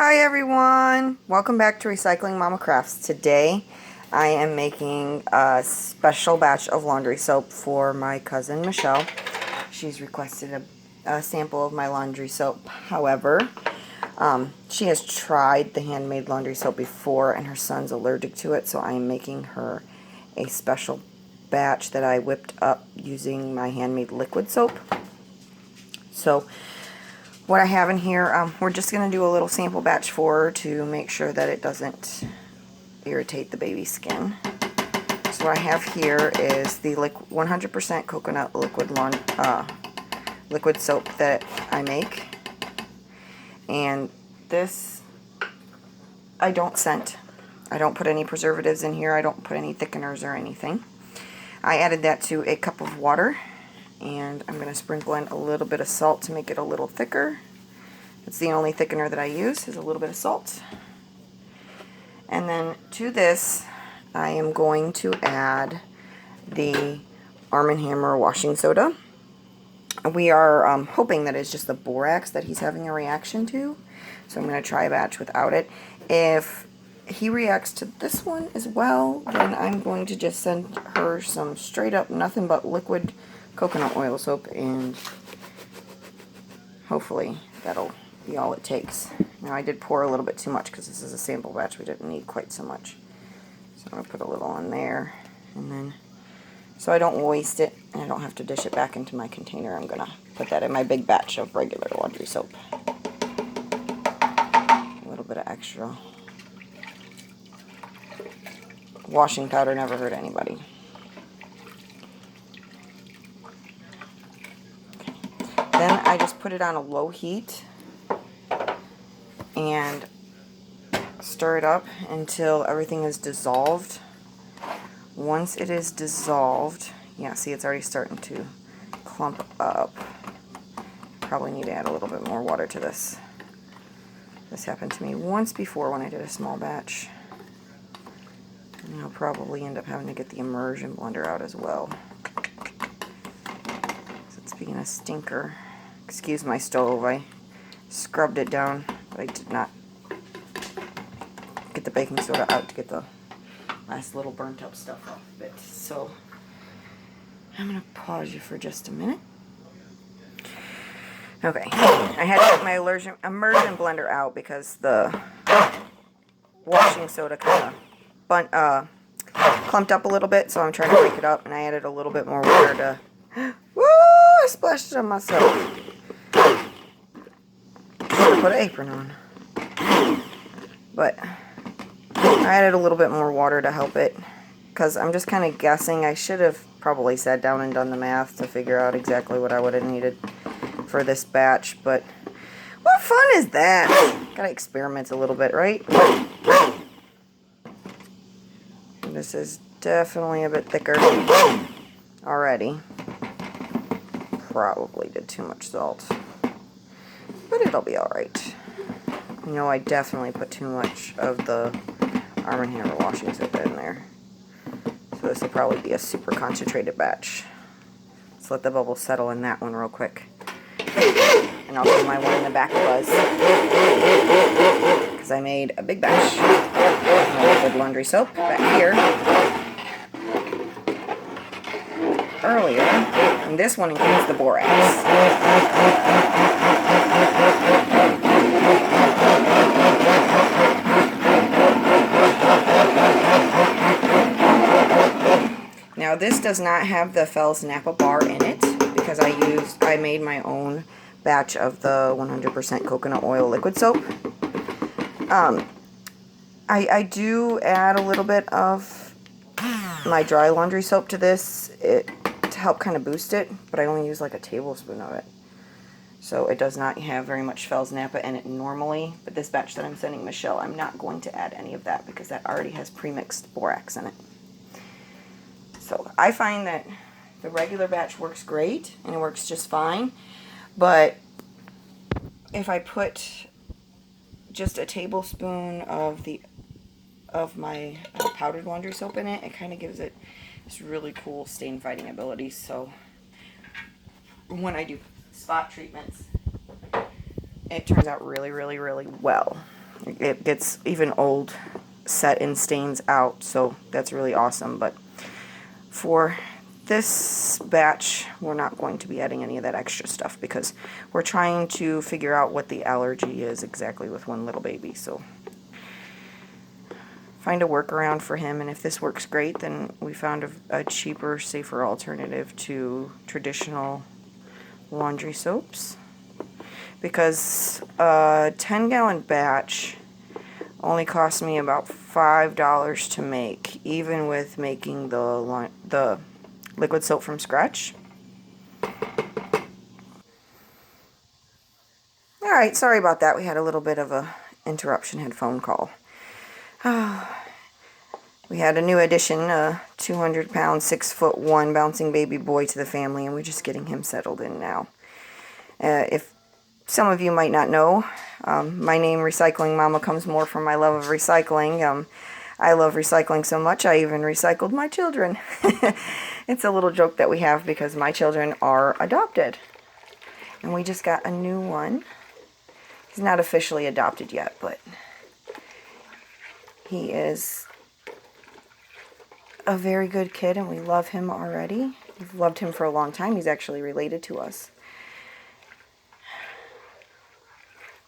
Hi everyone! Welcome back to Recycling Mama Crafts. Today I am making a special batch of laundry soap for my cousin Michelle. She's requested a sample of my laundry soap. However, she has tried the handmade laundry soap before and her son's allergic to it, so I am making her a special batch that I whipped up using my handmade liquid soap. So what I have in here, we're just going to do a little sample batch for her to make sure that it doesn't irritate the baby's skin. So what I have here is the 100% coconut liquid soap that I make. And this, I don't scent. I don't put any preservatives in here. I don't put any thickeners or anything. I added that to a cup of water. And I'm going to sprinkle in a little bit of salt to make it a little thicker. It's the only thickener that I use, is a little bit of salt. And then to this, I am going to add the Arm & Hammer washing soda. We are hoping that it's just the borax that he's having a reaction to. So I'm going to try a batch without it. If he reacts to this one as well, then I'm going to just send her some straight up nothing but liquid coconut oil soap, and hopefully that'll be all it takes. Now I did pour a little bit too much because this is a sample batch. We didn't need quite so much. So I'm going to put a little on there, and then so I don't waste it and I don't have to dish it back into my container, I'm going to put that in my big batch of regular laundry soap. A little bit of extra. Washing powder never hurt anybody. Then I just put it on a low heat and stir it up until everything is dissolved. Once it is dissolved, yeah, see, it's already starting to clump up. Probably need to add a little bit more water to this. This happened to me once before when I did a small batch. And I'll probably end up having to get the immersion blender out as well. It's being a stinker. Excuse my stove, I scrubbed it down, but I did not get the baking soda out to get the last little burnt up stuff off of it. So I'm going to pause you for just a minute. Okay, I had to get my immersion blender out because the washing soda kind of clumped up a little bit, so I'm trying to break it up, and I added a little bit more water to... Woo! I splashed it on myself. Put an apron on. But I added a little bit more water to help it, because I'm just kind of guessing. I should have probably sat down and done the math to figure out exactly what I would have needed for this batch, but what fun is that? Gotta experiment a little bit, right? This is definitely a bit thicker already. Probably did too much salt, but it'll be alright. You know, I definitely put too much of the Arm & Hammer washing soap in there. So this will probably be a super concentrated batch. Let's let the bubbles settle in that one real quick. And I'll do my one in the back buzz, because I made a big batch of liquid laundry soap back here earlier, and this one includes the borax. Now this does not have the Fels Napa bar in it because I made my own batch of the 100% coconut oil liquid soap. I do add a little bit of my dry laundry soap to this to help kind of boost it, but I only use like a tablespoon of it. So it does not have very much Fels Napa in it normally, but this batch that I'm sending Michelle, I'm not going to add any of that because that already has pre-mixed borax in it. So I find that the regular batch works great and it works just fine, but if I put just a tablespoon of my powdered laundry soap in it, it kind of gives it this really cool stain fighting ability. So when I do spot treatments, it turns out really, really, really well. It gets even old set in stains out, so that's really awesome. But for this batch, we're not going to be adding any of that extra stuff because we're trying to figure out what the allergy is exactly with one little baby. So find a workaround for him, and if this works great, then we found a cheaper, safer alternative to traditional laundry soaps, because a 10-gallon batch only cost me about $5 to make, even with making the liquid soap from scratch. Alright, sorry about that. We had a little bit of a interruption, had phone call. We had a new addition, a 200-pound, 6'1" bouncing baby boy to the family, and we're just getting him settled in now. If some of you might not know, my name, Recycling Mama, comes more from my love of recycling. I love recycling so much, I even recycled my children. It's a little joke that we have because my children are adopted. And we just got a new one. He's not officially adopted yet, but he is a very good kid, and we love him already. We've loved him for a long time. He's actually related to us.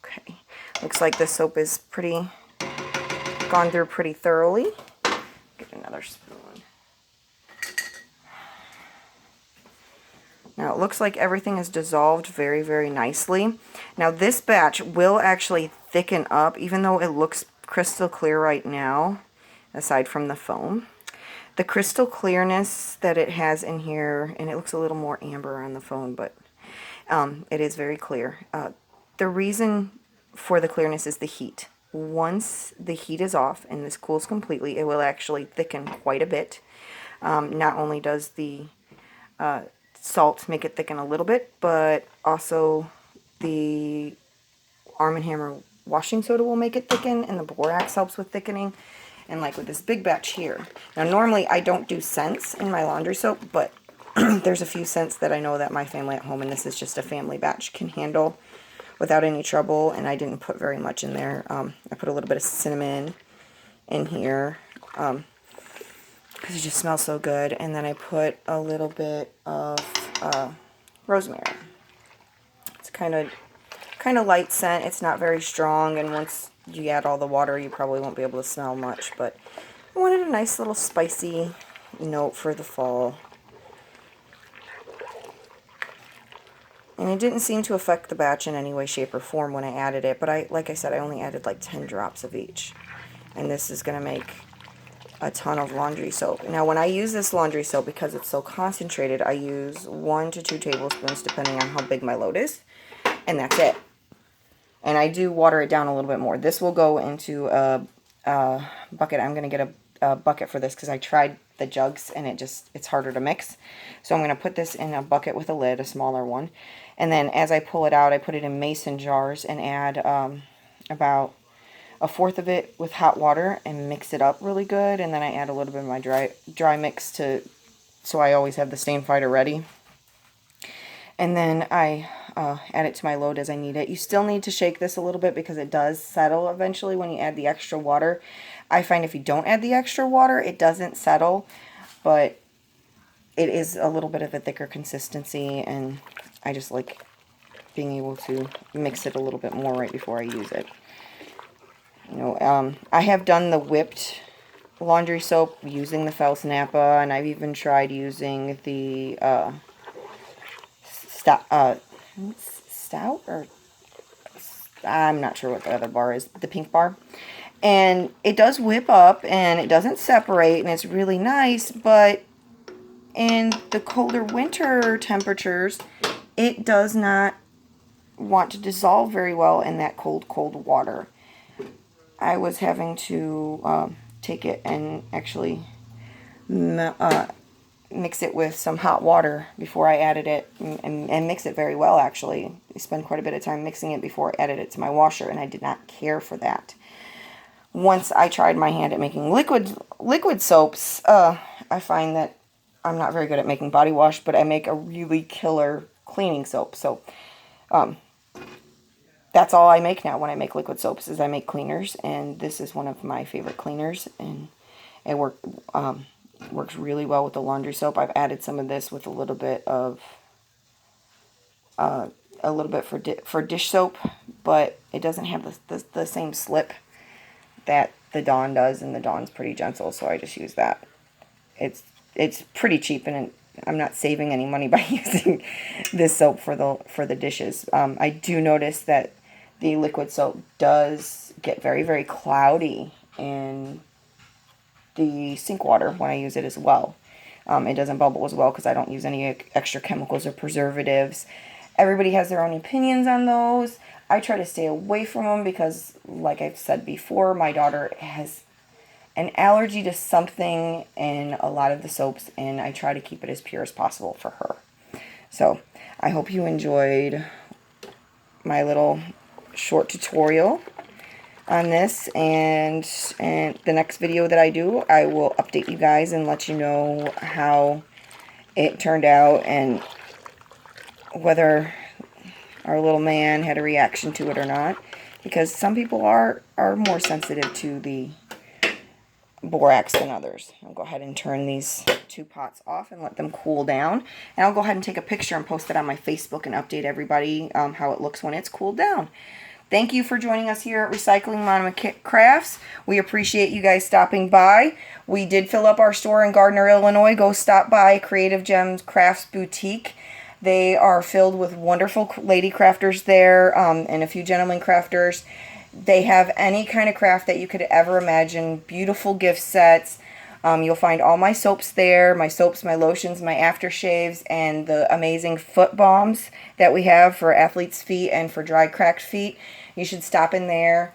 Okay, looks like the soap is gone through pretty thoroughly. Get another spoon. Now it looks like everything is dissolved very, very nicely. Now this batch will actually thicken up, even though it looks crystal clear right now, aside from the foam. The crystal clearness that it has in here, and it looks a little more amber on the phone, but it is very clear. The reason for the clearness is the heat. Once the heat is off and this cools completely, it will actually thicken quite a bit. Not only does the salt make it thicken a little bit, but also the Arm & Hammer washing soda will make it thicken, and the borax helps with thickening. And like with this big batch here. Now normally I don't do scents in my laundry soap, but there's a few scents that I know that my family at home, and this is just a family batch, can handle without any trouble. And I didn't put very much in there. I put a little bit of cinnamon in here because it just smells so good. And then I put a little bit of rosemary. It's kind of light scent. It's not very strong, and once you add all the water, you probably won't be able to smell much, but I wanted a nice little spicy note for the fall. And it didn't seem to affect the batch in any way, shape, or form when I added it, but like I said, I only added like 10 drops of each. And this is going to make a ton of laundry soap. Now when I use this laundry soap, because it's so concentrated, I use 1 to 2 tablespoons depending on how big my load is, and that's it. And I do water it down a little bit more. This will go into a bucket. I'm going to get a bucket for this because I tried the jugs and it's harder to mix. So I'm going to put this in a bucket with a lid, a smaller one. And then as I pull it out, I put it in mason jars and add about 1/4 of it with hot water and mix it up really good. And then I add a little bit of my dry mix so I always have the stain fighter ready. And then I add it to my load as I need it. You still need to shake this a little bit because it does settle eventually when you add the extra water. I find if you don't add the extra water, it doesn't settle, but it is a little bit of a thicker consistency, and I just like being able to mix it a little bit more right before I use it. You know, I have done the whipped laundry soap using the fels napa, and I've even tried using the stout, or I'm not sure what the other bar is, the pink bar. And it does whip up and it doesn't separate and it's really nice, but in the colder winter temperatures, it does not want to dissolve very well in that cold water. I was having to take it and actually mix it with some hot water before I added it, and mix it very well actually. I spent quite a bit of time mixing it before I added it to my washer, and I did not care for that. Once I tried my hand at making liquid soaps, I find that I'm not very good at making body wash, but I make a really killer cleaning soap. So that's all I make now when I make liquid soaps, is I make cleaners, and this is one of my favorite cleaners, and it works really well with the laundry soap. I've added some of this with a little bit for dish soap, but it doesn't have the same slip that the Dawn does, and the Dawn's pretty gentle, so I just use that. It's pretty cheap, and I'm not saving any money by using this soap for the dishes. I do notice that the liquid soap does get very, very cloudy in the sink water when I use it as well. It doesn't bubble as well because I don't use any extra chemicals or preservatives. Everybody has their own opinions on those. I try to stay away from them because, like I've said before, my daughter has an allergy to something in a lot of the soaps, and I try to keep it as pure as possible for her. So I hope you enjoyed my little short tutorial on this, and the next video that I do, I will update you guys and let you know how it turned out and whether our little man had a reaction to it or not, because some people are more sensitive to the borax than others. I'll go ahead and turn these 2 pots off and let them cool down, and I'll go ahead and take a picture and post it on my Facebook and update everybody how it looks when it's cooled down. Thank you for joining us here at Recycling Mama Crafts. We appreciate you guys stopping by. We did fill up our store in Gardner, Illinois. Go stop by Creative Gems Crafts Boutique. They are filled with wonderful lady crafters there, and a few gentlemen crafters. They have any kind of craft that you could ever imagine. Beautiful gift sets. You'll find all my soaps there, my soaps, my lotions, my aftershaves, and the amazing foot balms that we have for athletes' feet and for dry, cracked feet. You should stop in there.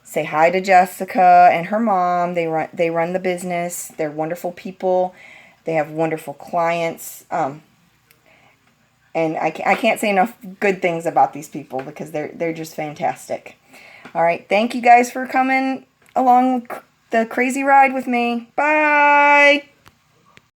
Say hi to Jessica and her mom. They run the business. They're wonderful people. They have wonderful clients. And I can't say enough good things about these people because they're just fantastic. All right, thank you guys for coming along the crazy ride with me. Bye!